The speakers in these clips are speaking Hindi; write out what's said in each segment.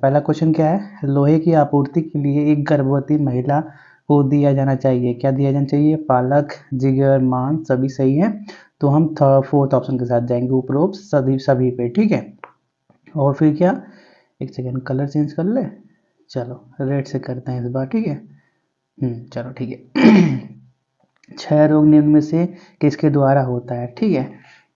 पहला क्वेश्चन क्या है, लोहे की आपूर्ति के लिए एक गर्भवती महिला को दिया जाना चाहिए, क्या दिया जाना चाहिए, पालक, जिगर, मांस, सभी सही है। तो हम फोर्थ ऑप्शन के साथ जाएंगे, उपरोक्त सभी पे, ठीक है। और फिर क्या, एक सेकेंड कलर चेंज कर ले, चलो रेड से करते हैं इस बार, ठीक है। चलो ठीक है। क्षय रोग निम्न में से किसके द्वारा होता है, ठीक है।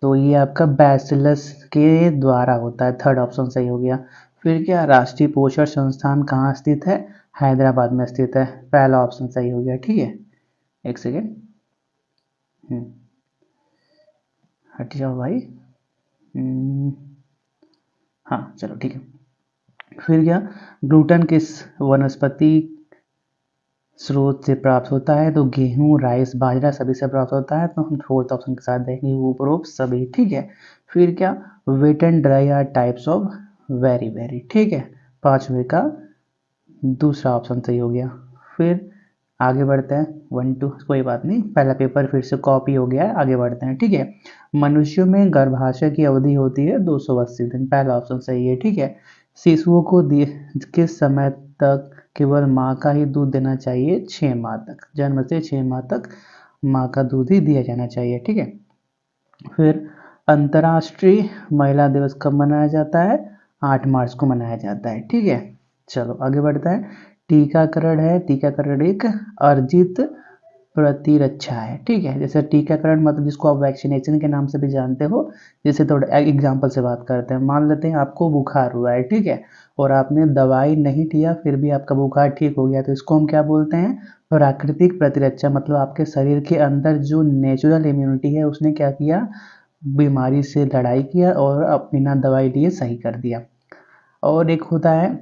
तो ये आपका बैसिलस के द्वारा होता है, थर्ड ऑप्शन सही हो गया। फिर क्या, राष्ट्रीय पोषण संस्थान कहाँ स्थित है, हैदराबाद में स्थित है, पहला ऑप्शन सही हो गया, ठीक है। एक सेकेंड, हट जाओ भाई। हाँ चलो ठीक है। फिर क्या, ग्लूटेन किस वनस्पति स्रोत से प्राप्त होता है, तो गेहूं, राइस, बाजरा सभी से प्राप्त होता है। तो हम फोर्थ ऑप्शन के साथ देखेंगे, उपरोक्त सभी, ठीक है। फिर क्या, wet and dry are types of very very, ठीक है, पांचवे का दूसरा ऑप्शन सही हो गया। फिर आगे बढ़ते हैं, 1 2 कोई बात नहीं, पहला पेपर फिर से कॉपी हो गया है, आगे बढ़ते हैं, ठीक है। मनुष्यों में गर्भाशय की अवधि होती है 280 दिन, पहला ऑप्शन सही है, ठीक है। शिशुओं को किस समय तक केवल माँ का ही दूध देना चाहिए, 6 माह तक, जन्म से 6 माह तक माँ का दूध ही दिया जाना चाहिए, ठीक है। फिर अंतर्राष्ट्रीय महिला दिवस कब मनाया जाता है, 8 मार्च को मनाया जाता है, ठीक है। चलो आगे बढ़ता है, टीकाकरण है, टीकाकरण एक अर्जित प्रतिरक्षा है, ठीक है। जैसे टीकाकरण मतलब जिसको आप वैक्सीनेशन के नाम से भी जानते हो। जैसे थोड़ा एग्जांपल से बात करते हैं, मान लेते हैं आपको बुखार हुआ है, ठीक है, और आपने दवाई नहीं लिया फिर भी आपका बुखार ठीक हो गया, तो इसको हम क्या बोलते हैं, प्राकृतिक प्रतिरक्षा। मतलब आपके शरीर के अंदर जो नेचुरल इम्यूनिटी है उसने क्या किया, बीमारी से लड़ाई किया और बिना दवाई लिए सही कर दिया। और एक होता है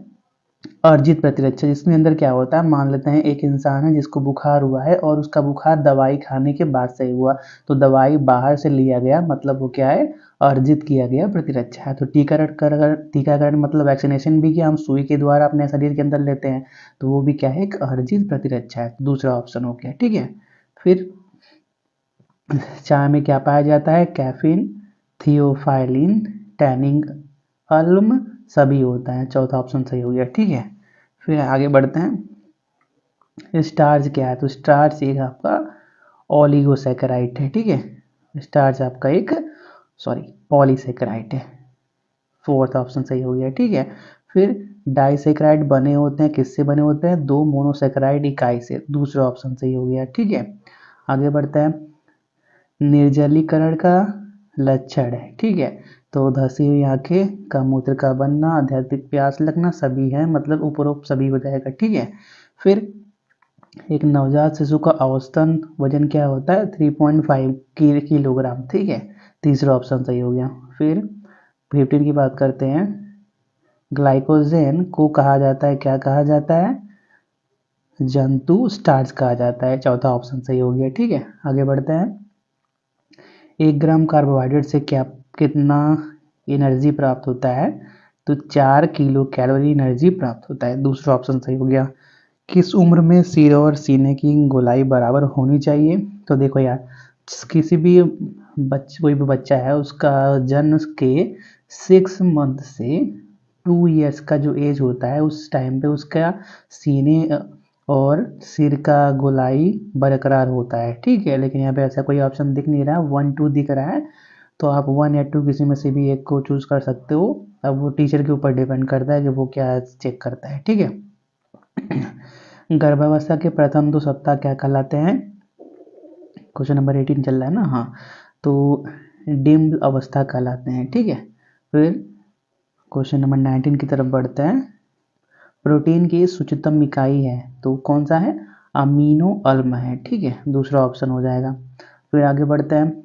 अर्जित प्रतिरक्षा, जिसमें अंदर क्या होता है, मान लेते हैं एक इंसान है जिसको बुखार हुआ है और उसका बुखार दवाई खाने के बाद सही हुआ, तो दवाई बाहर से लिया गया, मतलब वो क्या है, अर्जित किया गया प्रतिरक्षा है। तो टीकाकरण मतलब वैक्सीनेशन भी क्या हम सुई के द्वारा अपने शरीर के अंदर लेते हैं, तो वो भी क्या है, एक अर्जित प्रतिरक्षा है, दूसरा ऑप्शन हो गया, ठीक है। फिर चाय में क्या पाया जाता है, कैफीन, थियोफाइलिन, टैनिंग अल्म सभी होता है, चौथा ऑप्शन सही हो गया, ठीक है। फिर आगे बढ़ते हैं, स्टार्च क्या है, तो स्टार्च एक आपका ओलिगोसैकेराइड है, ठीक है। स्टार्च आपका एक पॉलीसैकेराइड है, फोर्थ ऑप्शन सही हो गया, ठीक है। फिर डाइसैकेराइड बने होते हैं, किससे बने होते हैं, 2 मोनोसैकेराइड इकाई से, दूसरा ऑप्शन सही हो गया, ठीक है। आगे बढ़ते हैं, निर्जलीकरण का लक्षण है, ठीक है, तो धसी हुई आंखें, कमूत्र का बनना, अत्यधिक प्यास लगना सभी है, मतलब उपरोक्त सभी हो जाएगा, ठीक है। फिर एक नवजात शिशु का औसतन वजन क्या होता है, 3.5 किलोग्राम, ठीक है, तीसरा ऑप्शन सही हो गया। फिर 15 की बात करते हैं, ग्लाइकोजेन को कहा जाता है, क्या कहा जाता है, जंतु स्टार्च कहा जाता है, चौथा ऑप्शन सही हो गया, ठीक है। आगे बढ़ते हैं, 1 ग्राम कार्बोहाइड्रेट से क्या कितना एनर्जी प्राप्त होता है, तो 4 किलो कैलोरी एनर्जी प्राप्त होता है, दूसरा ऑप्शन सही हो गया। किस उम्र में सिर और सीने की गोलाई बराबर होनी चाहिए, तो देखो यार, किसी भी कोई भी बच्चा है उसका जन्म के 6 मंथ से 2 ईयर्स का जो एज होता है उस टाइम पे उसका सीने और सिर का गोलाई बरकरार होता है, ठीक है। लेकिन यहाँ पे ऐसा कोई ऑप्शन दिख नहीं रहा, 1 2 दिख रहा है, तो आप 1 या 2 किसी में से भी एक को चूज कर सकते हो। अब वो टीचर के ऊपर डिपेंड करता है कि वो क्या चेक करता है, ठीक है। गर्भावस्था के प्रथम 2 सप्ताह क्या कहलाते हैं, क्वेश्चन नंबर 18 चल रहा है ना, हाँ, तो डिम्ब अवस्था कहलाते हैं, ठीक है। फिर क्वेश्चन नंबर 19 की तरफ बढ़ते हैं, प्रोटीन की सूक्ष्मतम इकाई है, तो कौन सा है, अमीनो अम्ल है, ठीक है, दूसरा ऑप्शन हो जाएगा। फिर आगे बढ़ते हैं,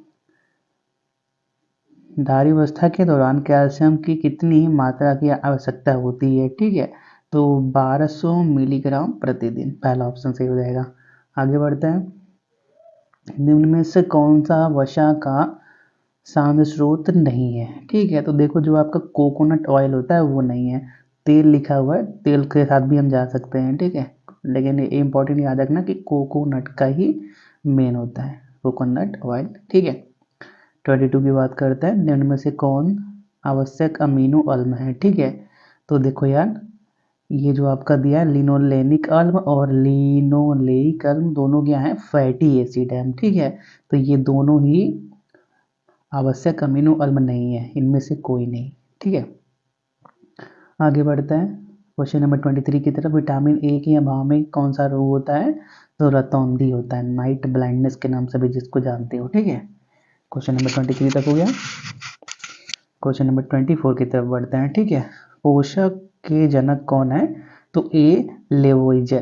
धारीवस्था के दौरान कैल्शियम की कितनी मात्रा की आवश्यकता होती है, ठीक है, तो 1200 मिलीग्राम प्रतिदिन, पहला ऑप्शन सही हो जाएगा। आगे बढ़ते हैं, निम्न में से कौन सा वसा का शांत स्रोत नहीं है, ठीक है, तो देखो जो आपका कोकोनट ऑयल होता है वो नहीं है, तेल लिखा हुआ है, तेल के साथ भी हम जा सकते हैं, ठीक है, लेकिन ये इंपॉर्टेंट याद रखना कि कोकोनट का ही मेन होता है, कोकोनट ऑयल, ठीक है। 22 की बात करते हैं, निम्न में से कौन आवश्यक अमीनो अम्ल है, ठीक है, तो देखो यार, ये जो आपका दिया है लिनोलेनिक अम्ल और लिनोलेइक अम्ल दोनों क्या है, फैटी एसिड है, ठीक है। तो ये दोनों ही आवश्यक अमीनो अम्ल नहीं है, इनमें से कोई नहीं, ठीक है। आगे बढ़ते हैं क्वेश्चन नंबर 23 की तरफ। विटामिन ए के अभाव में कौन सा रोग होता है, तो रतौंधी होता है, नाइट ब्लाइंडनेस के नाम से भी जिसको जानते हो, ठीक है। क्वेश्चन नंबर 23 तक हो गया। क्वेश्चन नंबर 24 की तरफ बढ़ते हैं, ठीक है। पोषक के जनक कौन है, तो ए लेवोइजर,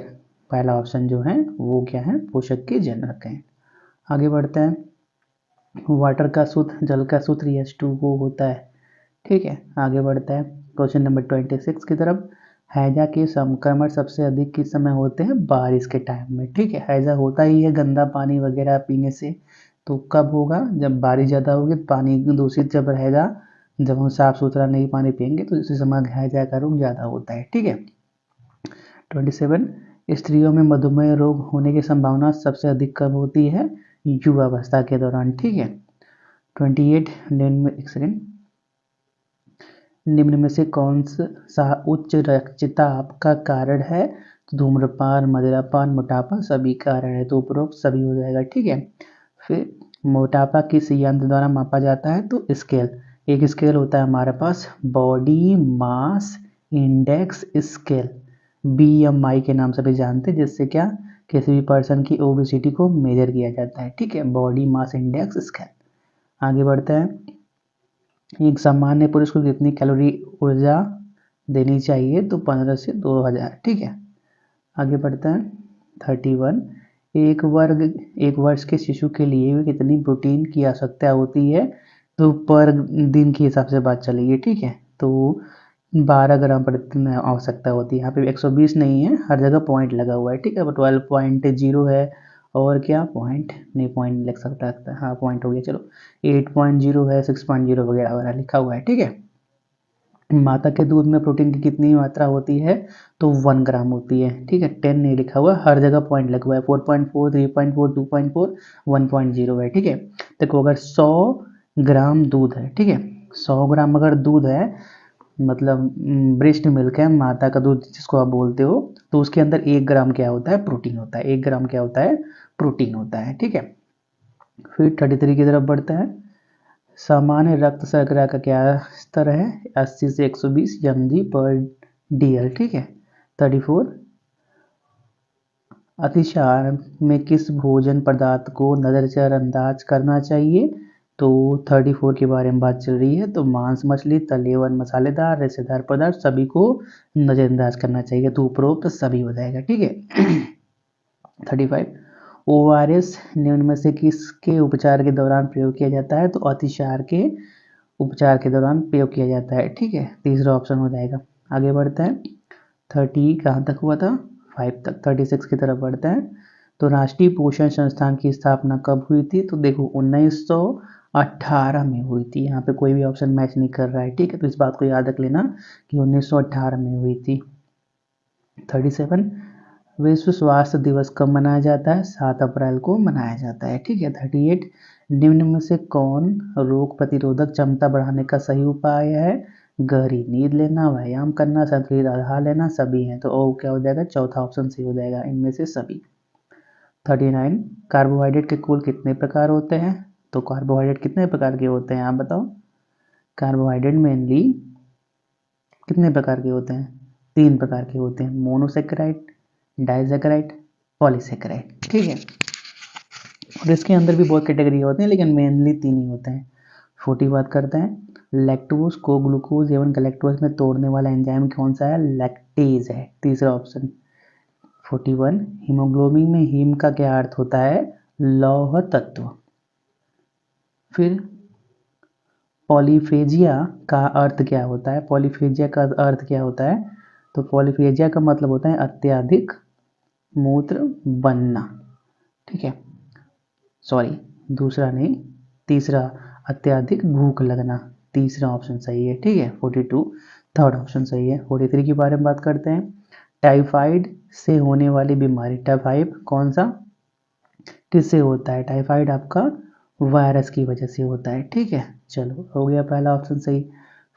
पहला ऑप्शन जो है वो क्या है, पोषक के जनक है। आगे बढ़ते हैं, वाटर का सूत्र, जल का सूत्र H2O होता है, ठीक है। आगे बढ़ते हैं क्वेश्चन नंबर 26 की तरफ। हैजा के संक्रमण सबसे अधिक किस समय होते हैं, बारिश के टाइम में, ठीक है। हैजा होता ही है गंदा पानी वगैरह पीने से, तो कब होगा, जब बारिश ज़्यादा होगी, पानी दूषित जब रहेगा, जब हम साफ सुथरा नहीं पानी पियेंगे तो इसी समय हैजा का रोग ज़्यादा होता है, ठीक है। 27, स्त्रियों में मधुमेह रोग होने की संभावना सबसे अधिक कब होती है, युवावस्था के दौरान, ठीक है। 28, निम्न में से कौन सा उच्च रक्तचाप का कारण है, तो धूम्रपान, मदिरापान, मोटापा सभी कारण है, तो उपरोक्त सभी हो जाएगा, ठीक है। फिर मोटापा किस यंत्र द्वारा मापा जाता है, तो स्केल, एक स्केल होता है हमारे पास body mass index scale, BMI के नाम से भी जानते हैं, जिससे क्या किसी भी पर्सन की ओबेसिटी को मेजर किया जाता है, ठीक है, बॉडी मास इंडेक्स स्केल। आगे बढ़ते हैं, एक सामान्य पुरुष को कितनी कैलोरी ऊर्जा देनी चाहिए, तो 15 से 2000, ठीक है। आगे बढ़ते हैं 31, एक वर्ष के शिशु के लिए कितनी प्रोटीन की आवश्यकता होती है, तो पर दिन के हिसाब से बात चलेगी, ठीक है। तो 12 ग्राम प्रतिदिन आवश्यकता होती है, यहाँ पे 120 नहीं है, हर जगह पॉइंट लगा हुआ है, ठीक है। 12.0 है, और क्या पॉइंट नहीं, पॉइंट लग सकता है, हाँ पॉइंट हो गया, चलो 8.0 है, 6.0 वगैरह वगैरह लिखा हुआ है, ठीक है। माता के दूध में प्रोटीन की कितनी मात्रा होती है, तो 1 ग्राम होती है, ठीक है। 10 नहीं लिखा हुआ, हर जगह पॉइंट लगा हुआ है, 4.4, 3.4, 2.4, 1.0 है, ठीक है। देखो अगर 100 ग्राम दूध है, ठीक है, 100 ग्राम अगर दूध है, मतलब ब्रेस्ट मिल्क है, माता का दूध जिसको आप बोलते हो, तो उसके अंदर 1 ग्राम क्या होता है, प्रोटीन होता है, 1 ग्राम क्या होता है, प्रोटीन होता है, ठीक है। फिर 33 की तरफ बढ़ता है, सामान्य रक्त शर्करा का क्या स्तर है, 80 से 120 mg/dl, ठीक है। 34, अतिसार में किस भोजन पदार्थ को नजरअंदाज करना चाहिए, तो 34 के बारे में बात चल रही है, तो मांस मछली, तले हुए मसालेदार रेशेदार पदार्थ सभी को नजरअंदाज करना चाहिए, तो उपरोक्त सभी हो जाएगा, ठीक है। 35, ORS निम्न में से किसके उपचार के दौरान प्रयोग किया जाता है, तो अतिसार के उपचार के दौरान प्रयोग किया जाता है, ठीक है, तीसरा ऑप्शन हो जाएगा। आगे बढ़ते हैं 30 कहाँ तक हुआ था, 5 तक, 36 की तरफ बढ़ते हैं। तो राष्ट्रीय पोषण संस्थान की स्थापना कब हुई थी, तो देखो 1918 में हुई थी, यहाँ पे कोई भी ऑप्शन मैच नहीं कर रहा है, ठीक है, तो इस बात को याद रख लेना कि 1918 में हुई थी। 37, विश्व स्वास्थ्य दिवस कब मनाया जाता है, 7 अप्रैल को मनाया जाता है, ठीक है। 38, निम्न में से कौन रोग प्रतिरोधक क्षमता बढ़ाने का सही उपाय है, गहरी नींद लेना, व्यायाम करना, संतुलित आहार लेना, सभी हैं, तो ओ क्या हो जाएगा, चौथा ऑप्शन सही हो जाएगा, इनमें से सभी। 39, कार्बोहाइड्रेट के कुल कितने प्रकार होते हैं, तो कार्बोहाइड्रेट कितने प्रकार के होते हैं, आप बताओ। कार्बोहाइड्रेट मेनली कितने प्रकार के होते हैं, 3 प्रकार के होते हैं, मोनोसेकेराइड, डाइसेकेराइड, पॉलीसेकेराइड, ठीक है। और इसके अंदर भी बहुत कैटेगरी होते हैं, लेकिन मेनली 3 ही होते हैं। 40 बात करते हैं, लैक्टोज को ग्लूकोज एवं गैलेक्टोज में तोड़ने वाला एंजाइम कौन सा है, लैक्टेज है, तीसरा ऑप्शन। 41, हीमोग्लोबिन में हीम का क्या अर्थ होता है, लौह तत्व। फिर पॉलीफेजिया का अर्थ क्या होता है, पॉलीफेजिया का अर्थ क्या होता है, तो पॉलीफेजिया का मतलब होता है अत्यधिक मूत्र बनना, ठीक है, सॉरी दूसरा नहीं, तीसरा, अत्यधिक भूख लगना, तीसरा ऑप्शन सही है, ठीक है। 42 थर्ड ऑप्शन सही है। 43 के बारे में बात करते हैं, टाइफाइड से होने वाली बीमारी, टाइफाइड कौन सा किससे होता है, टाइफाइड आपका वायरस की वजह से होता है, ठीक है। चलो हो गया पहला ऑप्शन सही।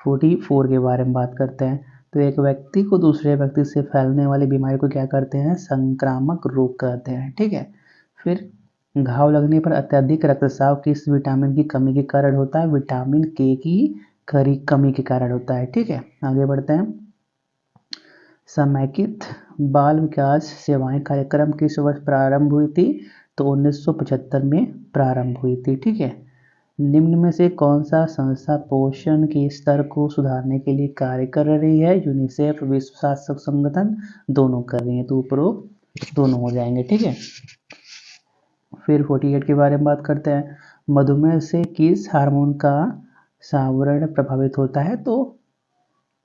44 के बारे में बात करते हैं, तो एक व्यक्ति को दूसरे व्यक्ति से फैलने वाली बीमारी को क्या करते हैं, संक्रामक रोग कहते हैं। ठीक है। फिर घाव लगने पर अत्यधिक रक्तस्राव किस विटामिन की कमी के कारण होता है, विटामिन के की कमी के कारण होता है। ठीक है, आगे बढ़ते हैं। समेकित बाल विकास सेवाएं कार्यक्रम किस वर्ष प्रारंभ हुई थी, तो 1975 में प्रारंभ हुई थी। ठीक है। निम्न में से कौन सा संस्था पोषण के स्तर को सुधारने के लिए कार्य कर रही है, यूनिसेफ, विश्व स्वास्थ्य संगठन, दोनों कर रही है, तो उपरोक्त दोनों हो जाएंगे। ठीक है। फिर 48 के बारे में बात करते हैं। मधुमेह से किस हार्मोन का सावरण प्रभावित होता है, तो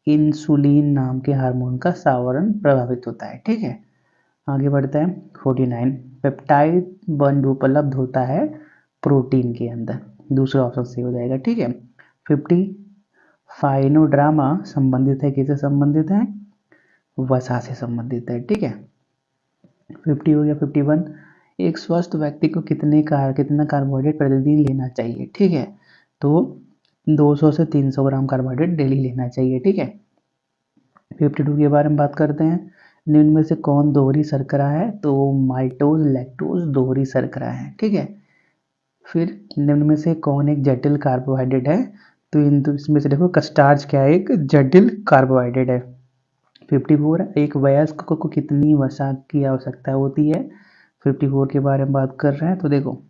इंसुलिन नाम के हार्मोन का सावरण प्रभावित होता है। ठीक है, आगे बढ़ते हैं। 49 पेप्टाइड बंध उपलब्ध होता है प्रोटीन के अंदर, दूसरा ऑप्शन सही हो जाएगा। ठीक है। 50 फाइनोड्रामा संबंधित है, किससे संबंधित है, वसा से संबंधित है। ठीक है। 50 हो गया। 51 एक स्वस्थ व्यक्ति को कितना कार्बोहाइड्रेट प्रतिदिन लेना चाहिए। ठीक है, तो 200 से 300 ग्राम कार्बोहाइड्रेट डेली लेना चाहिए। ठीक है। 52 के बारे में बात करते हैं। निम्न में से कौन दोहरी शर्करा है, तो माल्टोज लैक्टोज दोहरी शर्करा है। ठीक है। फिर निम्न में से कौन एक जटिल कार्बोहाइड्रेट है, तो इसमें से देखो कस्टार्च क्या है, एक जटिल कार्बोहाइड्रेट है। 54 एक वयस्क को कितनी वसा की आवश्यकता होती है, 54 के बारे में बात कर रहे हैं। तो देखो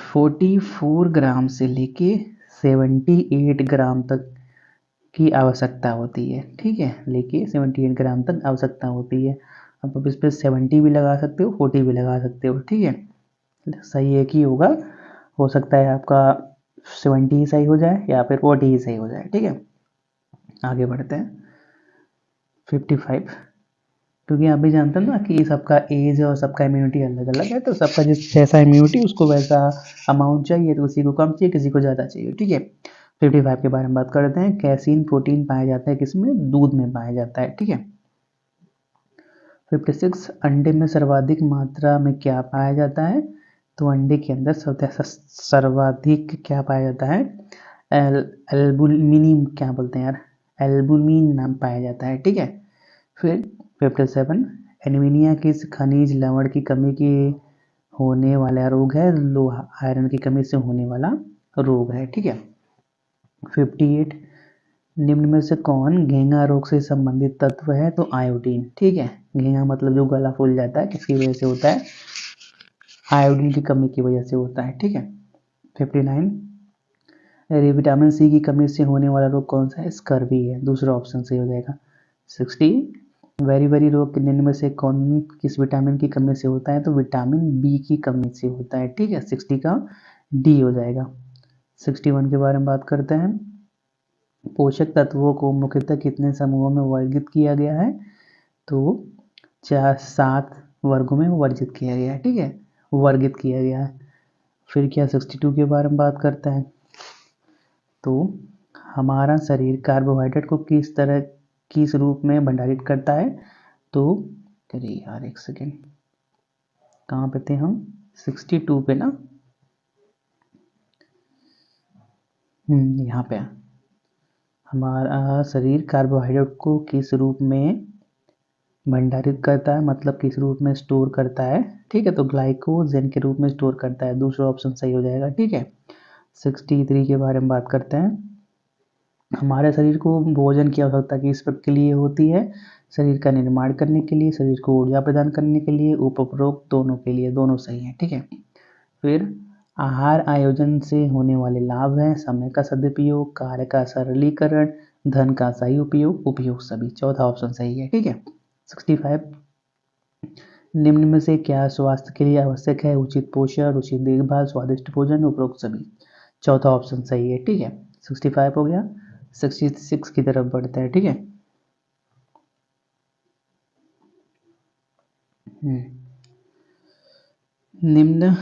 44 ग्राम से लेके 78 ग्राम तक की आवश्यकता होती है। ठीक है, लेके 78 ग्राम तक आवश्यकता होती है। अब इस पर 70 भी लगा सकते हो, 40 भी लगा सकते हो। ठीक है, सही एक ही होगा, हो सकता है आपका 70 ही सही हो जाए या फिर 40 ही सही हो जाए। ठीक है, आगे बढ़ते हैं। 55 क्योंकि आप भी जानते हैं ना कि सबका एज और सबका इम्यूनिटी अलग अलग है, तो सबका जैसा इम्यूनिटी उसको वैसा अमाउंट चाहिए, तो किसी को कम चाहिए, किसी को ज़्यादा चाहिए। ठीक है। 55 के बारे में बात करते हैं। कैसीन प्रोटीन पाया जाता है किसमें, दूध में पाया जाता है। ठीक है। 56 अंडे में सर्वाधिक मात्रा में क्या पाया जाता है, तो अंडे के अंदर सर्वाधिक क्या पाया जाता है, एल्बुमिन, क्या बोलते हैं यार, एल्बुमिन नाम पाया जाता है। ठीक है। फिर 57 एनीमिया किस खनिज लवण की कमी की होने वाला रोग है, लोहा आयरन की कमी से होने वाला रोग है। ठीक है। 58 निम्न में से कौन घेंगा रोग से संबंधित तत्व है, तो आयोडीन। ठीक है, घेंगा मतलब जो गला फूल जाता है, किसकी वजह से होता है, आयोडीन की कमी की वजह से होता है। ठीक है। 59 विटामिन सी की कमी से होने वाला रोग कौन सा है, स्कर्वी है, दूसरा ऑप्शन सही हो जाएगा। 60 वेरी वेरी रोग निम्न में से कौन किस विटामिन की कमी से होता है, तो विटामिन बी की कमी से होता है। ठीक है, 60 का डी हो जाएगा। 61 के बारे में बात करते हैं। पोषक तत्वों को मुख्यतः कितने समूहों में वर्गीकृत किया गया है, तो 7 वर्गों में वर्गीकृत किया गया है। ठीक है, वर्गीकृत किया गया है। फिर क्या 62 के बारे में बात करते हैं। तो हमारा शरीर कार्बोहाइड्रेट को किस रूप में भंडारित करता है, तो अरे यार एक सेकेंड, कहाँ पे थे हम, 62 पे ना, यहाँ पे हमारा शरीर कार्बोहाइड्रेट को किस रूप में भंडारित करता है, मतलब किस रूप में स्टोर करता है। ठीक है, तो ग्लाइकोजन के रूप में स्टोर करता है, दूसरा ऑप्शन सही हो जाएगा। ठीक है। 63 के बारे में बात करते हैं। हमारे शरीर को भोजन की आवश्यकता किस के लिए होती है, शरीर का निर्माण करने के लिए, शरीर को ऊर्जा प्रदान करने के लिए, उपरोक्त दोनों के लिए, दोनों सही है। ठीक है। फिर आहार आयोजन से होने वाले लाभ हैं, समय का सदुपयोग, कार्य का सरलीकरण, धन का सही उपयोग, उपयोग सभी, चौथा ऑप्शन सही है। ठीक है। 65 निम्न में से क्या स्वास्थ्य के लिए आवश्यक है, उचित पोषण, उचित देखभाल, स्वादिष्ट भोजन, उपरोक्त सभी, चौथा ऑप्शन सही है। ठीक है, 65 हो गया। 66 की तरफ बढ़ते हैं। ठीक है। निम्न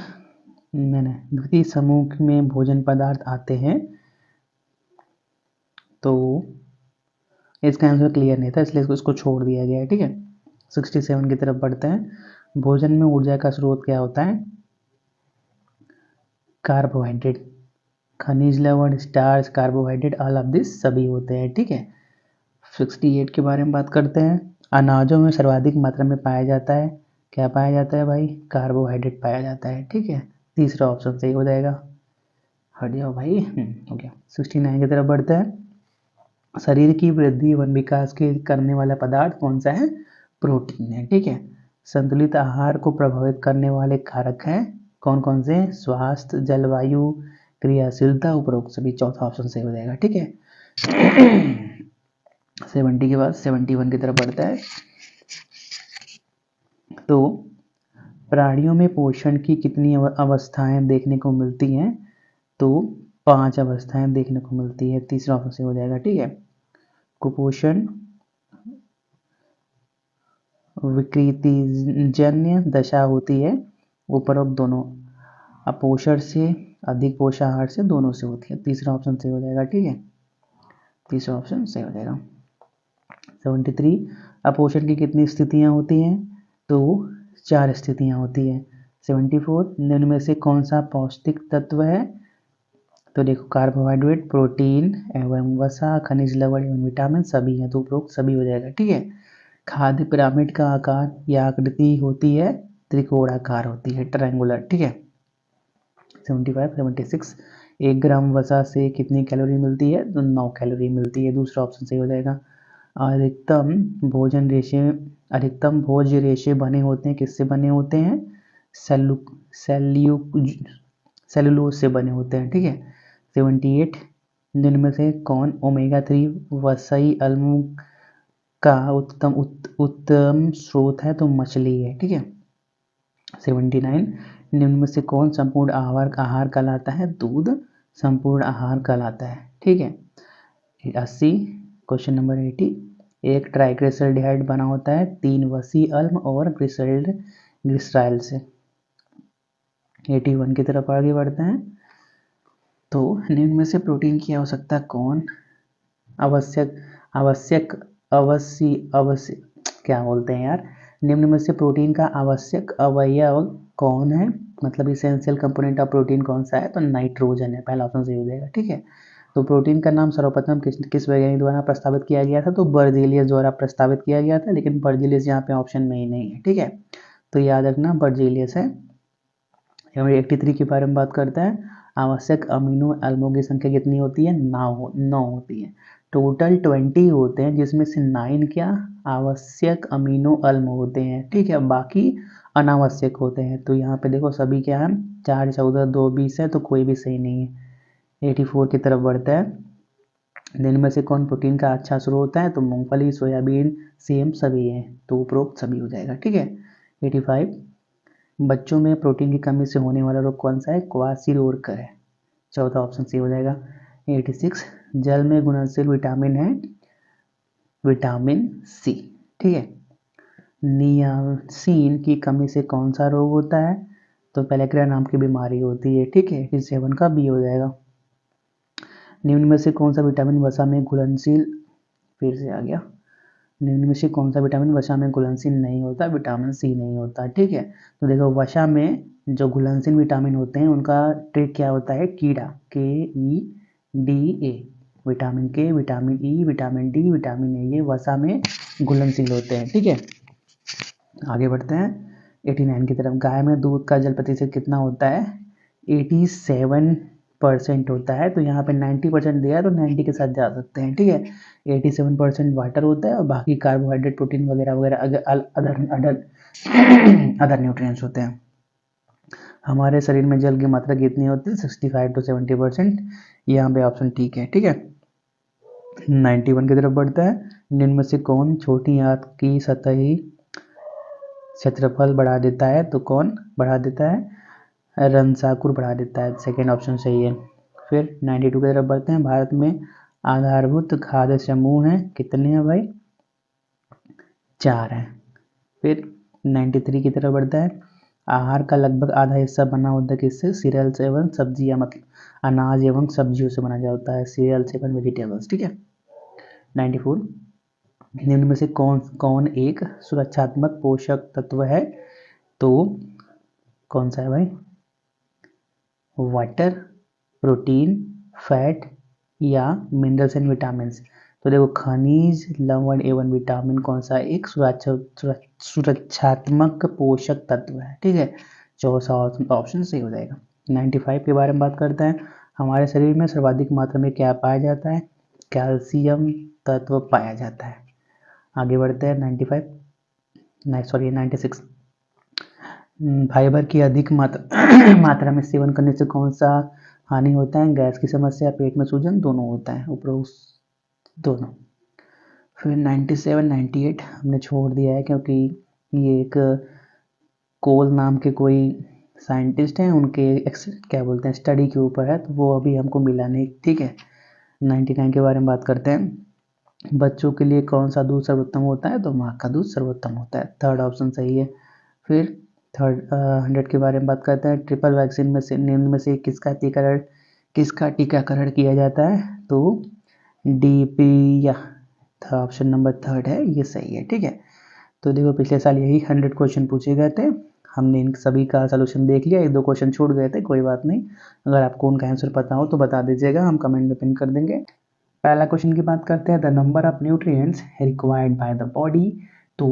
द्वितीय समूह में भोजन पदार्थ आते हैं, तो इसका आंसर क्लियर नहीं था, इसलिए इसको छोड़ दिया गया है। ठीक है। 67 की तरफ बढ़ते हैं। भोजन में ऊर्जा का स्रोत क्या होता है, कार्बोहाइड्रेट, खनिज लवण, starch, carbohydrate, all of this सभी होते हैं। ठीक है। 68 के बारे में बात करते हैं। अनाजों में सर्वाधिक मात्रा में पाया जाता है, क्या पाया जाता है भाई? कार्बोहाइड्रेट पाया जाता है, ठीक है। तीसरा ऑप्शन सही हो जाएगा। हट जाओ भाई, हो गया। 69 की तरफ बढ़ते हैं। शरीर की वृद्धि एवं विकास के करने वाला पदार्थ कौन सा है? प्रोटीन है, ठीक है। संतुलित आहार को प्रभावित करने वाले कारक हैं कौन कौन से? स्वास्थ्य, जलवायु, क्रियाशीलता, उपरोक्त सभी। चौथा ऑप्शन सही हो जाएगा, ठीक है। 70 के बाद 71 की तरफ बढ़ता है। तो प्राणियों में पोषण की कितनी अवस्थाएं देखने को मिलती हैं? तो 5 अवस्थाएं देखने को मिलती है। तीसरा ऑप्शन सही हो जाएगा, ठीक है। कुपोषण, विकृतिजन्य दशा होती है, उपरोक्त दोनों। अपोषण से, अधिक पोषाहार से, दोनों से होती है। तीसरा ऑप्शन सही हो जाएगा, ठीक है। तीसरा ऑप्शन सही हो जाएगा। 73 अपोषण की कितनी स्थितियां होती हैं? तो 4 स्थितियां होती हैं। 74 निम्न में से कौन सा पौष्टिक तत्व है? तो देखो, कार्बोहाइड्रेट, प्रोटीन एवं वसा, खनिज लवण एवं विटामिन सभी हैं, तो उपरोक्त सभी हो जाएगा, ठीक है। खाद्य पिरामिड का आकार या आकृति होती है त्रिकोणाकार होती है, ट्रायंगुलर, ठीक है। 75 76 1 ग्राम वसा से कितनी कैलोरी मिलती है? तो 9 कैलोरी मिलती है। दूसरा ऑप्शन सही हो जाएगा। अधिकतम भोज्य रेशे बने होते हैं, किससे बने होते हैं? सेलुलोज से बने होते हैं, ठीक है। 78 निम्न में से कौन ओमेगा 3 वसाई अम्लों का उत्तम स्रोत है? तो मछली है, ठीक है। 79 निम्न में से कौन संपूर्ण आहार कहलाता है? दूध संपूर्ण आहार कहलाता है, ठीक है। 80 क्वेश्चन नंबर 80 एक ट्राइग्लिसराइड बना होता है 3 वसी अम्ल और ग्लिसराइल से। 81 की तरफ आगे बढ़ते हैं। तो निम्न में से प्रोटीन की आवश्यकता कौन आवश्यक क्या बोलते हैं यार, निम्न में से प्रोटीन का आवश्यक अवयव कौन है? मतलब इसेंशियल कंपोनेंट ऑफ प्रोटीन कौन सा है? तो नाइट्रोजन है। पहला ऑप्शन सही हो जाएगा, ठीक है। तो प्रोटीन का नाम सर्वप्रथम किस वैज्ञानिक द्वारा प्रस्तावित किया गया था? तो बर्जेलियस द्वारा प्रस्तावित किया गया था, लेकिन बर्जेलियस यहाँ पे ऑप्शन में ही नहीं है, ठीक है। तो याद रखना बर्जेलियस है। 83 के बारे में बात करते हैं। आवश्यक अमीनो एल्बों की संख्या कितनी होती है? 9 होती है। टोटल 20 होते हैं, जिसमें से 9 क्या आवश्यक अमीनो एल्ब होते हैं, ठीक है, बाकी अनावश्यक होते हैं। तो यहाँ पे देखो सभी क्या है, 4 14 2 20 है, तो कोई भी सही नहीं है। 84 की तरफ बढ़ता है। दिन में से कौन प्रोटीन का अच्छा स्रोत है? तो मूंगफली, सोयाबीन, सेम सभी है, तो उपरोक्त सभी हो जाएगा, ठीक है। 85 बच्चों में प्रोटीन की कमी से होने वाला रोग कौन सा है? क्वाशीरियोकर है। चौथा ऑप्शन सी हो जाएगा। 86 जल में घुलनशील विटामिन है विटामिन सी, ठीक है। नियासिन की कमी से कौन सा रोग होता है? तो पेलेक्रिया नाम की बीमारी होती है, ठीक है। 87 का बी हो जाएगा। निम्न में से कौन सा विटामिन वसा में घुलनशील, फिर से आ गया, निम्न में से कौन सा विटामिन वसा में घुलनशील नहीं होता? विटामिन सी नहीं होता, ठीक है। तो देखो वसा में जो घुलनशील विटामिन होते हैं उनका ट्रिक क्या होता है? कीड़ा, KEDA, विटामिन के, vitamin E, vitamin D, vitamin A, ये वसा में घुलनशील होते हैं, ठीक है। आगे बढ़ते हैं 89 की तरफ। गाय में दूध का जल प्रतिशत कितना होता है? 87% होता है। तो यहाँ पे 90% दिया है, तो 90 के साथ जा सकते हैं, ठीक है। 87% वाटर होता है और बाकी कार्बोहाइड्रेट, प्रोटीन वगैरह वगैरह अदर न्यूट्रिएंट्स होते हैं। हमारे शरीर में जल की मात्रा कितनी होती है? 65 to 70%। यहाँ पे ऑप्शन ठीक है, ठीक है। 91 की तरफ बढ़ता है। निम्न में से कौन छोटी आंत की सतही क्षेत्रफल बढ़ा देता है? तो कौन बढ़ा देता है? रंसाकुर बढ़ा देता है, सेकेंड ऑप्शन सही है। फिर 92 की तरफ बढ़ते हैं। भारत में आधारभूत खाद्य समूह हैं, कितने हैं भाई? 4 हैं। फिर 93 की तरफ बढ़ता है। आहार का लगभग आधा हिस्सा बना होता है किससे? सीरियल्स एवं सब्जियां, मतलब अनाज एवं सब्जियों से बना जाता है, सीरियल्स एवं वेजिटेबल्स, ठीक है। 94 निम्न में से कौन एक सुरक्षात्मक पोषक तत्व है? तो कौन सा है भाई? वाटर, प्रोटीन, फैट या मिनरल्स एंड विटामिन। तो देखो खनिज, लवण एवं विटामिन कौन सा एक सुरक्षात्मक पोषक तत्व है, ठीक है। चौथा ऑप्शन सही हो जाएगा। 95 के बारे में बात करते हैं। हमारे शरीर में सर्वाधिक मात्रा में क्या पाया जाता है? कैल्शियम तत्व पाया जाता है। आगे बढ़ते हैं 96। फाइबर की अधिक मात्रा में सेवन करने से कौन सा हानि होता है? गैस की समस्या, पेट में सूजन, दोनों होता है, उपरोक्त दोनों। फिर 97 98 हमने छोड़ दिया है क्योंकि ये एक कोल नाम के कोई साइंटिस्ट हैं, उनके क्या बोलते हैं स्टडी के ऊपर है, तो वो अभी हमको मिला नहीं, ठीक है। 99 के बारे में बात करते हैं। बच्चों के लिए कौन सा दूध सर्वोत्तम होता है? तो माँ का दूध सर्वोत्तम होता है, थर्ड ऑप्शन सही है। फिर 100 के बारे में बात करते हैं। ट्रिपल वैक्सीन में से निम्न में से किसका टीकाकरण किया जाता है? तो DP या ऑप्शन नंबर 3 है, ये सही है, ठीक है। तो देखो पिछले साल यही 100 क्वेश्चन पूछे गए थे, हमने इन सभी का सलूशन देख लिया, 1-2 क्वेश्चन छूट गए थे, कोई बात नहीं। अगर आपको उनका आंसर पता हो तो बता दीजिएगा, हम कमेंट में पिन कर देंगे। पहला क्वेश्चन की बात करते हैं। The number of nutrients required by the body, तो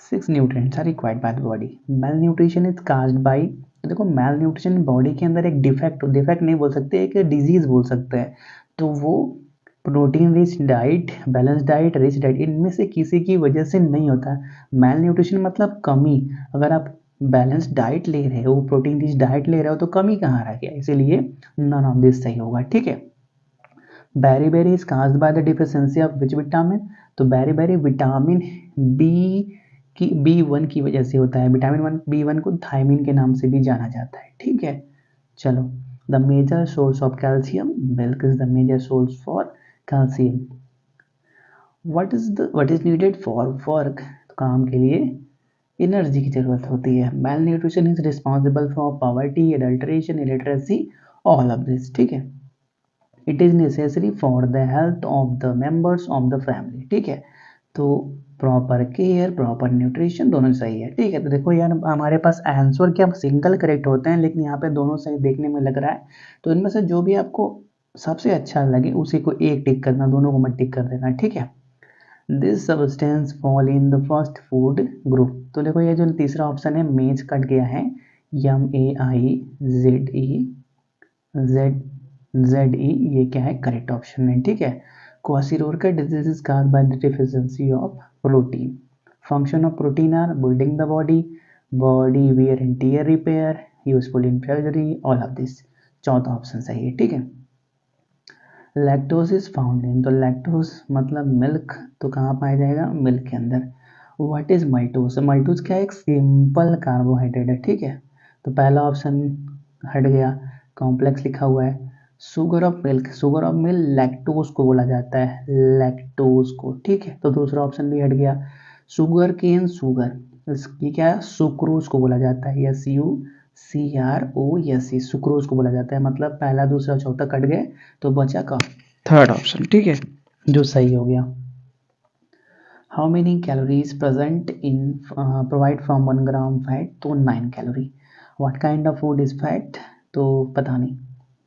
6 nutrients are required by the body. Malnutrition is caused by, देखो मेल न्यूट्रिशन बॉडी के अंदर एक डिफेक्ट नहीं बोल सकते, एक डिजीज बोल सकते हैं, तो वो protein rich diet, balance diet, rich diet, इनमें से किसी की वजह से नहीं होता। मेल न्यूट्रिशन मतलब कमी। अगर आप बैलेंस डाइट ले रहे हो, प्रोटीन रिच डाइट ले रहे हो, तो कमी कहाँ रह गया? इसीलिए नन ऑफ दिस सही होगा, ठीक है। Beri is caused by the deficiency of which vitamin, तो बेरी विटामिन B1 की वजह से होता है। विटामिन B1 को थायमिन के नाम से भी जाना जाता है, ठीक है। चलो, the major source of calcium, milk is the major source for calcium. What is needed for work, तो काम के लिए एनर्जी की जरूरत होती है। Malnutrition is responsible for poverty, adulteration, illiteracy, all of this, ठीक है। It is necessary for the health of the members of the family, ठीक है। तो प्रॉपर केयर, प्रॉपर न्यूट्रिशन, दोनों सही है, ठीक है। तो देखो यार हमारे पास आंसर क्या सिंगल करेक्ट होते हैं, लेकिन यहाँ पे दोनों सही देखने में लग रहा है। तो इनमें से जो भी आपको सबसे अच्छा लगे उसी को एक टिक करना, दोनों को मत टिक कर देना, ठीक है। This substance fall in the first food group, तो देखो ये जो तीसरा ऑप्शन है मेज कट गया है, MAIZE, ये क्या है? करेक्ट ऑप्शन है, ठीक है। Kwashiorkor disease is caused by the deficiency of protein. Function of protein are building the body wear and tear repair, useful in surgery, all of this. चौथा ऑप्शन सही है, ठीक है। लैक्टोज इज फाउंड इन, तो लैक्टोज मतलब मिल्क, तो कहाँ पाया जाएगा? मिल्क के अंदर। व्हाट इज माइटोज, माइटोज क्या है? एक सिंपल कार्बोहाइड्रेट है, ठीक है। तो पहला ऑप्शन हट गया, कॉम्प्लेक्स लिखा हुआ है। शुगर ऑफ मिल्क लैक्टोज को बोला जाता है, लैक्टोज को, ठीक है। तो दूसरा ऑप्शन भी हट गया। शुगर केन शुगर, इसकी क्या है? सुक्रोज को बोला जाता है, SUCROSE, सुक्रोज को बोला जाता है। मतलब पहला दूसरा चौथा कट गए तो बचा का थर्ड ऑप्शन, ठीक है, जो सही हो गया। How many calories present in provide from 1 gram fat, तो 9 calorie. What kind of food is fat, तो पता नहीं,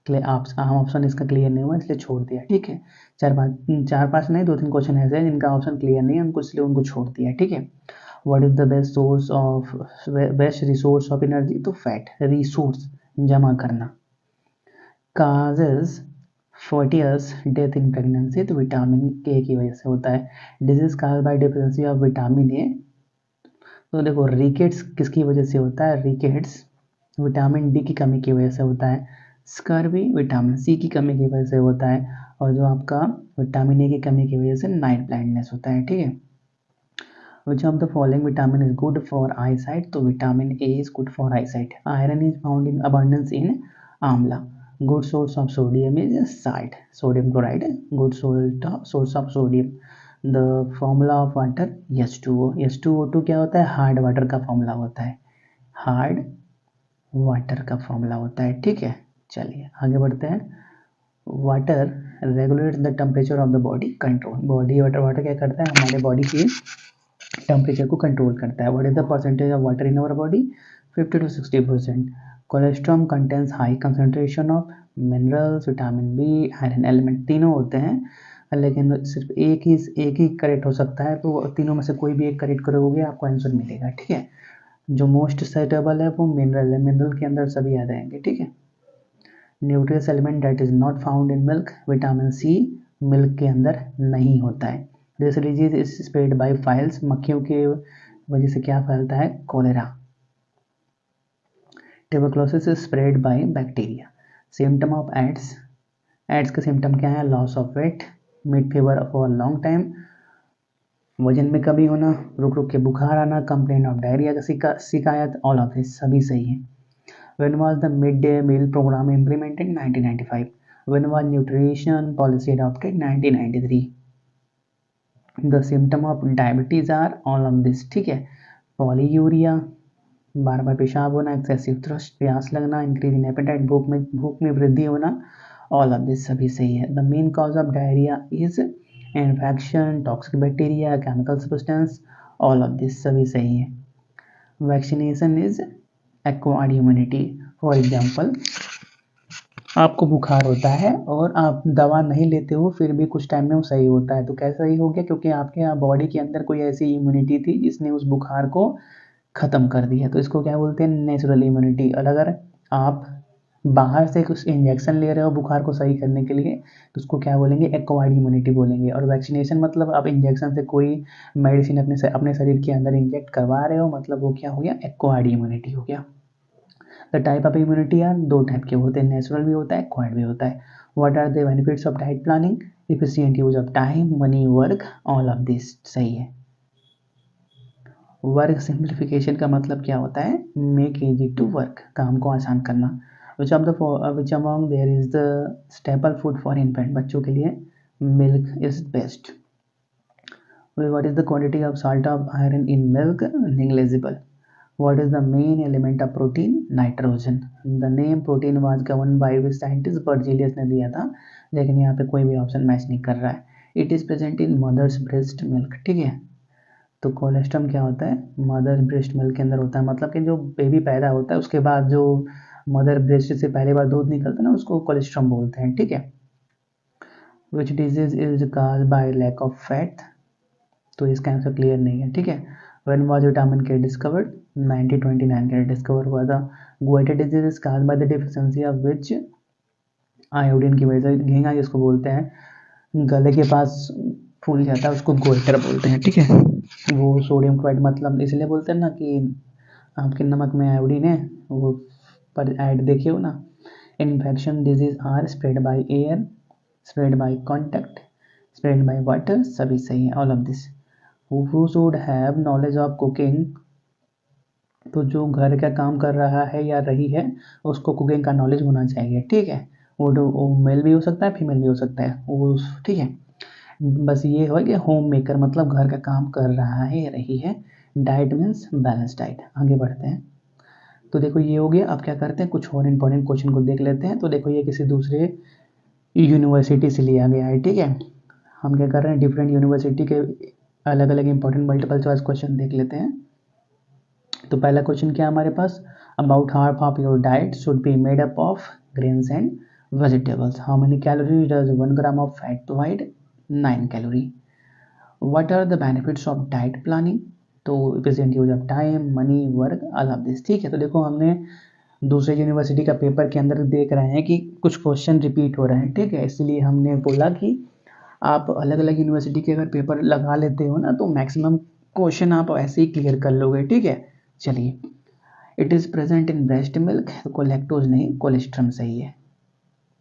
ऑप्शन इसका क्लियर नहीं हुआ इसलिए छोड़ दिया, ठीक है। 4-5 नहीं, 2-3 क्वेश्चन ऐसे हैं जिनका ऑप्शन क्लियर नहीं है, इसलिए उनको छोड़ दिया, ठीक है। What is the best resource of energy, तो फैट, रिसोर्स जमा करना। Causes 40 years death in pregnancy, तो विटामिन के की वजह से होता है। Disease cause by deficiency of vitamin A, तो देखो रिकेट्स किसकी वजह से होता है? रिकेट्स विटामिन डी की कमी की वजह से होता है। स्कर्वी विटामिन सी की कमी की वजह से होता है, और जो आपका विटामिन ए की कमी की वजह से नाइट ब्लाइंडनेस होता है, ठीक है। Which of the following vitamin is good for eyesight, तो vitamin A is good for eyesight. Iron is found in abundance in आंवला. Good source of sodium is salt, sodium chloride, good source of sodium. The formula of water H2O, H2O2 क्या होता है? हार्ड वाटर का फॉर्मूला होता है, हार्ड वाटर का फॉर्मूला होता है, ठीक है। चलिए आगे बढ़ते हैं। Water regulate the temperature of the body, control, body water क्या करता है? हमारे बॉडी की टेम्परेचर को कंट्रोल करता है। What is the percentage of water in our body? 50 to 60%। Cholesterol contains high concentration of minerals, vitamin B, iron element, तीनों होते हैं लेकिन सिर्फ एक ही करेक्ट हो सकता है, तो तीनों में से कोई भी एक करेक्ट करोगे आपको आंसर मिलेगा, ठीक है। जो मोस्ट सेटेबल है वो मिनरल है, मिनरल के अंदर सभी आ जाएंगे, ठीक है। Nutritious element that is not found in milk, vitamin C milk के अंदर नहीं होता है। This disease is spread by flies, मक्खियों के वजह से क्या फैलता है, cholera. Tuberculosis is spread by bacteria. Symptom of AIDS, AIDS का सिम्टम क्या है, loss of weight, mild fever for long time, वजन में कमी होना, रुक रुक के बुखार आना, कंप्लेन ऑफ डायरिया का शिकायत, ऑल ऑफ दिस सभी सही है। When was the midday meal program implemented? 1995. When was nutrition policy adopted? 1993. The symptom of diabetes are all of this, ठीक है। पॉलीयूरिया, बार बार पेशाब होना, एक्सेसिव थ्रस्ट, प्यास लगना, इंक्रीज इन एपेटाइट, भूख में वृद्धि होना, ऑल ऑफ दिस सभी सही है। The main cause of diarrhoea is infection, toxic bacteria, chemical substance, all of this सभी सही है। Vaccination is acquired immunity. For example, आपको बुखार होता है और आप दवा नहीं लेते हो, फिर भी कुछ टाइम में वो सही होता है, तो कैसे सही हो गया, क्योंकि आपके बॉडी के अंदर कोई ऐसी इम्यूनिटी थी जिसने उस बुखार को ख़त्म कर दिया, तो इसको क्या बोलते हैं, नेचुरल इम्यूनिटी। और अगर आप बाहर से कुछ इंजेक्शन ले रहे हो बुखार को सही करने के लिए, तो उसको क्या बोलेंगे, एक्वायर्ड इम्यूनिटी बोलेंगे। और वैक्सीनेशन मतलब आप इंजेक्शन से कोई मेडिसिन अपने शरीर के अंदर इंजेक्ट करवा रहे हो, मतलब वो क्या हो गया, एक्वायर्ड इम्यूनिटी हो गया। The type of immunity are दो टाइप के होते हैं, नेचुरल भी होता है, एक्वायर्ड भी होता है। What are the benefits of diet planning, efficient use of time, money, work, all of this सही है। वर्क सिंप्लीफिकेशन का मतलब क्या होता है, मेक इजी टू वर्क, काम को आसान करना। Which among there is the staple food for infant, बच्चों के लिए milk is best. What is the quantity of salt of iron in milk, negligible. What is the main element of protein? Nitrogen. The name protein was governed by which scientist? Berzelius ने दिया था, लेकिन यहाँ पे कोई भी ऑप्शन मैच नहीं कर रहा है। It is present in mother's breast milk, ठीक है। तो कोलेस्ट्रम क्या होता है, मदर ब्रेस्ट मिल्क के अंदर होता है, मतलब कि जो बेबी पैदा होता है उसके बाद जो मदर ब्रेस्ट से पहली बार दूध निकलता है ना, उसको कोलेस्ट्रम बोलते हैं, ठीक है। Which disease is caused by lack of fat? तो इसका आंसर क्लियर नहीं है, ठीक है। When was vitamin K discovered, 1929 के डिस्कवर हुआ था। Goitre disease is caused by the deficiency of which, iodine की वजह से। घेंगा जिसको बोलते हैं, गले के पास फूल जाता है उसको गोइटर बोलते हैं, ठीक है। वो सोडियम क्लोराइड, मतलब इसलिए बोलते हैं ना कि आपके नमक में आयोडीन है, वो पर ऐड देखे हो ना। Infection disease are spread by air, spread by contact, spread by water, सभी सही है, all of this. Who should have knowledge of cooking, तो जो घर का काम कर रहा है या रही है उसको कुकिंग का नॉलेज होना चाहिए, ठीक है। वो मेल भी हो सकता है, फीमेल भी हो सकता है वो, ठीक है। बस ये हो कि होम मेकर मतलब घर का काम कर रहा है या रही है। Diet means balance diet. आगे बढ़ते हैं, तो देखो ये हो गया। अब क्या करते हैं, कुछ और इंपॉर्टेंट क्वेश्चन को देख लेते हैं। तो देखो ये किसी दूसरे यूनिवर्सिटी से लिया गया है, ठीक है। हम क्या कर रहे हैं, डिफरेंट यूनिवर्सिटी के अलग अलग इंपॉर्टेंट मल्टीपल चॉइस क्वेश्चन देख लेते हैं। तो पहला क्वेश्चन क्या है हमारे पास, about half of your diet should be made up of grains and vegetables, how many calories does 1 gram of fat provide, 9 calorie. What are the benefits of diet planning, तो efficient use of time, money, work, all of this, ठीक है। तो देखो हमने दूसरे यूनिवर्सिटी का पेपर के अंदर देख रहे हैं कि कुछ क्वेश्चन रिपीट हो रहे हैं, ठीक है। इसलिए हमने बोला कि आप अलग अलग यूनिवर्सिटी के अगर पेपर लगा लेते हो ना, तो मैक्सिमम क्वेश्चन आप ऐसे ही क्लियर कर लोगे, ठीक है। चलिए, it is present in breast milk, तो लैक्टोज नहीं, कोलेस्ट्रम सही है,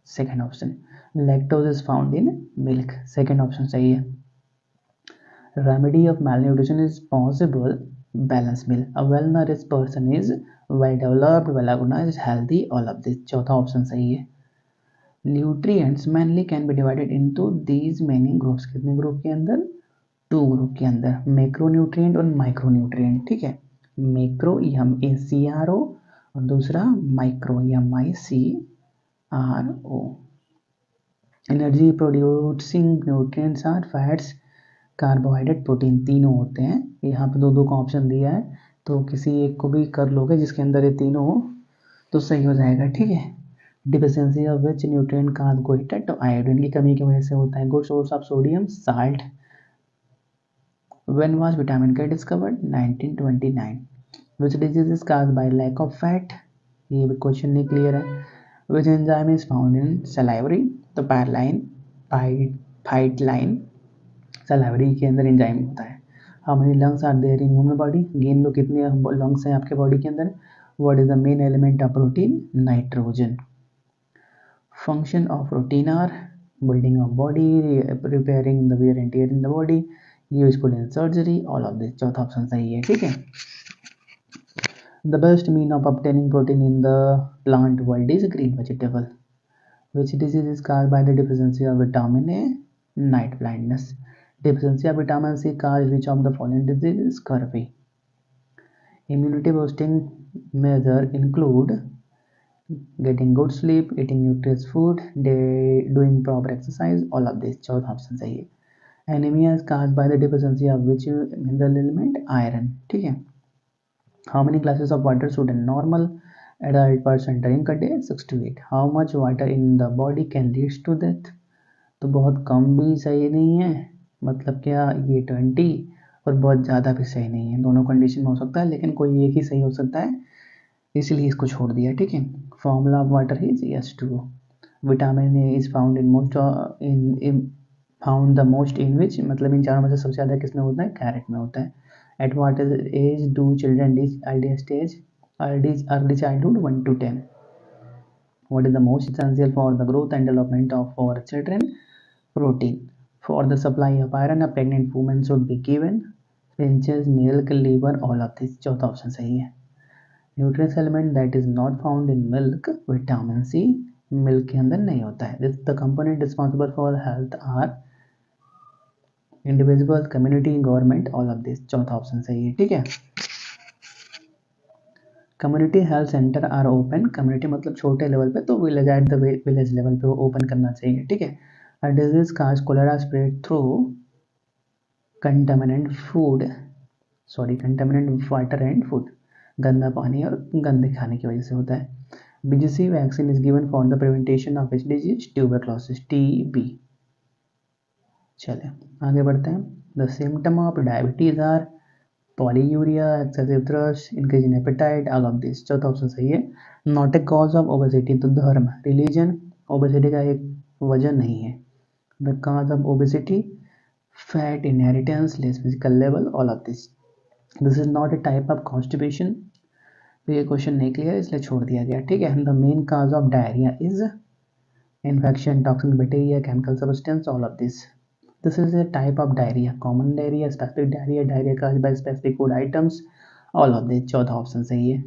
second option. Lactose is found in milk, second option सही है। Remedy of malnutrition is possible, balance meal, a well nourished person is well developed, well organised, healthy, all of this, चौथा ऑप्शन सही है। Nutrients mainly can be divided into these many groups, कितने ग्रुप के अंदर, 2 ग्रुप के अंदर, मैक्रो न्यूट्रिएंट और माइक्रो न्यूट्रिएंट, ठीक है। मैक्रो MACRO और दूसरा micro MICRO। Energy producing nutrients are fats, carbohydrate, protein, तीनों होते हैं। यहाँ पे दो दो का ऑप्शन दिया है, तो किसी एक को भी कर लोगे जिसके अंदर ये तीनों हो तो सही हो जाएगा, ठीक है। Deficiency of which nutrient cause goitre, तो आयोडीन की कमी की वजह से होता है। Good source of sodium salt. When was vitamin K discovered? 1929। Which disease is cause by lack of fat? ये भी क्वेश्चन नहीं क्लियर है। Which enzyme is found in salivary? तो पैरलाइन फाइट लाइन सलाइवरी के अंदर एंजाइम होता है। How many lungs are there in human body? गेन लो कितने लंग्स हैं आपके बॉडी के अंदर? What is the main element of protein? Nitrogen. Function of protein are building of body, repairing the wear and tear in the body, useful in surgery, all of this. चौथा ऑप्शन सही है, ठीक है। The best mean of obtaining protein in the plant world is green vegetable. Which disease is caused by the deficiency of vitamin A? Night blindness. Deficiency of vitamin C causes which of the following diseases? Scurvy. Immunity boosting measure include getting good sleep, eating nutritious food, doing proper exercise, all of this. चौथा ऑप्शन सही है। Anemia is caused by the deficiency of which mineral element? Iron, ठीक है। How many glasses of water should a normal adult person drink a day? 6 to 8. How much water in the body can lead to death? तो बहुत कम भी सही नहीं है, मतलब क्या ये 20, और बहुत ज़्यादा भी सही नहीं है। दोनों कंडीशन में हो सकता है, लेकिन कोई एक ही सही हो सकता है, इसलिए इसको छोड़ दिया, ठीक है। Formula of water is H2O. Vitamin A is found the most in which, मतलब इन चारों में से सबसे ज़्यादा किसमें होता है? कैरेट में होता है। At what age do children reach early stage? Early childhood 1 to 10. What is the most essential for the growth and development of our children? Protein. For the supply of iron, a pregnant woman should be given pinches, milk, liver, all of this. चौथा ऑप्शन सही है। Nutrient element that is not found in milk, vitamin C, milk के अंदर नहीं होता है। The component responsible for health are individual, community, government, all of this. चौथा ऑप्शन सही है, ठीक है। Community health centre are open, community मतलब छोटे लेवल पे, तो village at the village level पे वो ओपन करना चाहिए, ठीक है। A disease cause cholera spread through contaminant food, contaminant water and food, गंदा पानी और गंदे खाने की वजह से होता है। BGC vaccine is given for the prevention of which disease? Tuberculosis, TB। चले आगे बढ़ते हैं। The symptom of diabetes are polyuria, excessive thirst, increase in appetite, all of this. चौथा ऑप्शन सही है। Not a cause of obesity, तो धर्म, रिलीजन ओबेसिटी का एक वजह नहीं है। The cause of obesity fat, inheritance, less physical level, all of this. This is not a type of constipation, तो ये क्वेश्चन नहीं क्लियर इसलिए छोड़ दिया गया, ठीक है। The main cause of diarrhoea is infection, toxin, bacteria, chemical substance, all of this. This is a type of diarrhea, common diarrhea, specific diarrhea, diarrhea caused by specific food items, all of this। चौथा ऑप्शन सही है।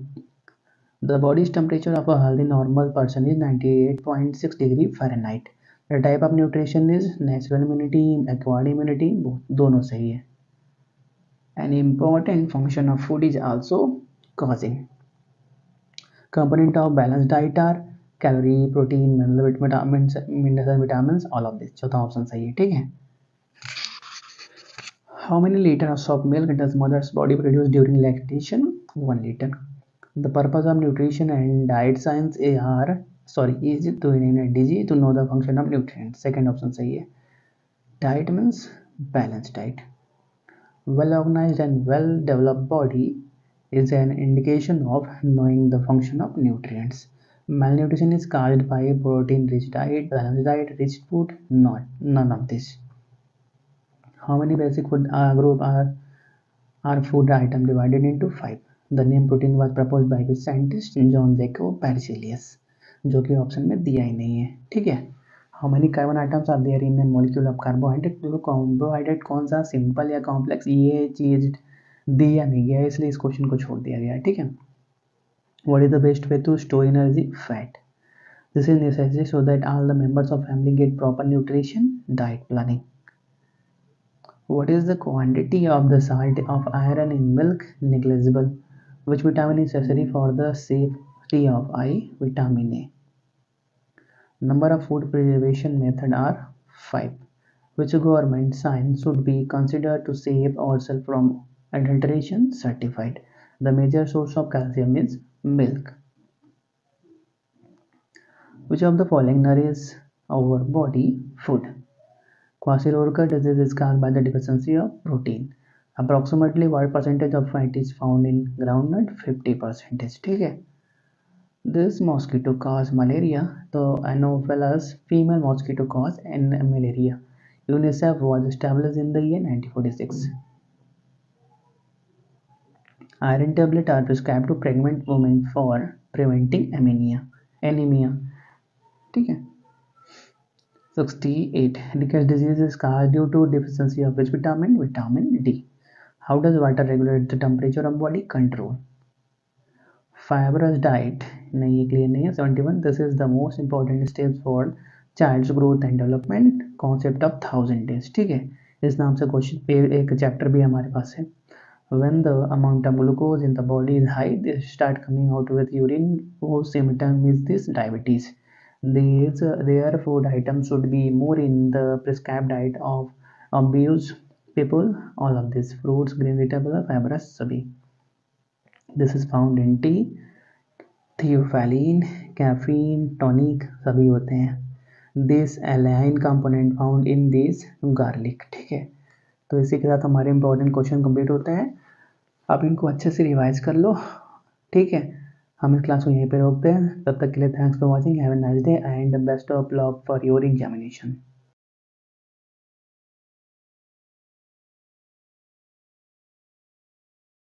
The body's temperature of a healthy normal person is 98.6 degree Fahrenheit. The type of nutrition is natural immunity, acquired immunity, दोनों सही है। An important function of food is also causing. Component of balanced diet are calorie, protein, minerals, vitamins, all of this। चौथा ऑप्शन सही है, ठीक है। How many liters of milk does mother's body produce during lactation? 1 liter. The purpose of nutrition and diet science is to know the function of nutrients. Second option सही है। Diet means balanced diet. Well organized and well developed body is an indication of knowing the function of nutrients. Malnutrition is caused by protein rich diet, balanced diet, rich food, none of this. How many basic food group are food item divided into 5? The name protein was proposed by which scientist? John Jacob Berzelius, जो कि ऑप्शन में दिया ही नहीं है, ठीक है। How many carbon atoms are there in a molecule of carbohydrate? तो कार्बोहाइड्रेट कौन सा, सिंपल या कॉम्प्लेक्स, ये चीज दिया नहीं गया, इसलिए इस क्वेश्चन को छोड़ दिया गया, ठीक है। What is the best way to store energy? Fat. This is necessary so that all the members of family get proper nutrition. Diet planning. What is the quantity of the salt of iron in milk? Negligible. Which vitamin is necessary for the safety of eye? Vitamin A. Number of food preservation method are 5. Which government sign should be considered to save ourselves from adulteration? Certified. The major source of calcium is milk. Which of the following nourishes our body? Food. Kwashiorkor disease is caused by the deficiency of protein. Approximately what percentage of fat is found in groundnut? 50%. ठीक है. This mosquito cause malaria. The Anopheles female mosquito cause malaria. UNICEF was established in the year 1946. Iron tablets are prescribed to pregnant women for preventing anemia. ठीक है. 68. Rickets disease is caused due to deficiency of which vitamin? Vitamin D. How does water regulate the temperature of body? Control. Fibrous diet. नहीं, ये क्लियर नहीं है. 71. This is the most important step for child's growth and development. Concept of 1000 days. ठीक है. इस नाम से क्वेश्चन एक चैप्टर भी हमारे पास है. When the amount of glucose in the body is high, they start coming out with urine. Whose symptom is this? Diabetes. Their food items should be more in the prescribed diet of obese people. All of these fruits, green vegetable, fibrous सभी. This is found in tea, theophylline, caffeine, tonic सभी होते हैं. This align component found in this garlic. ठीक है. तो इसी के साथ हमारे इंपॉर्टेंट क्वेश्चन कंप्लीट होते हैं. आप इनको अच्छे से रिवाइज कर लो. ठीक है. हम इस क्लास को यहीं पे रोकते हैं. तब तक के लिए thanks for watching. Have a nice day and best of luck for your examination.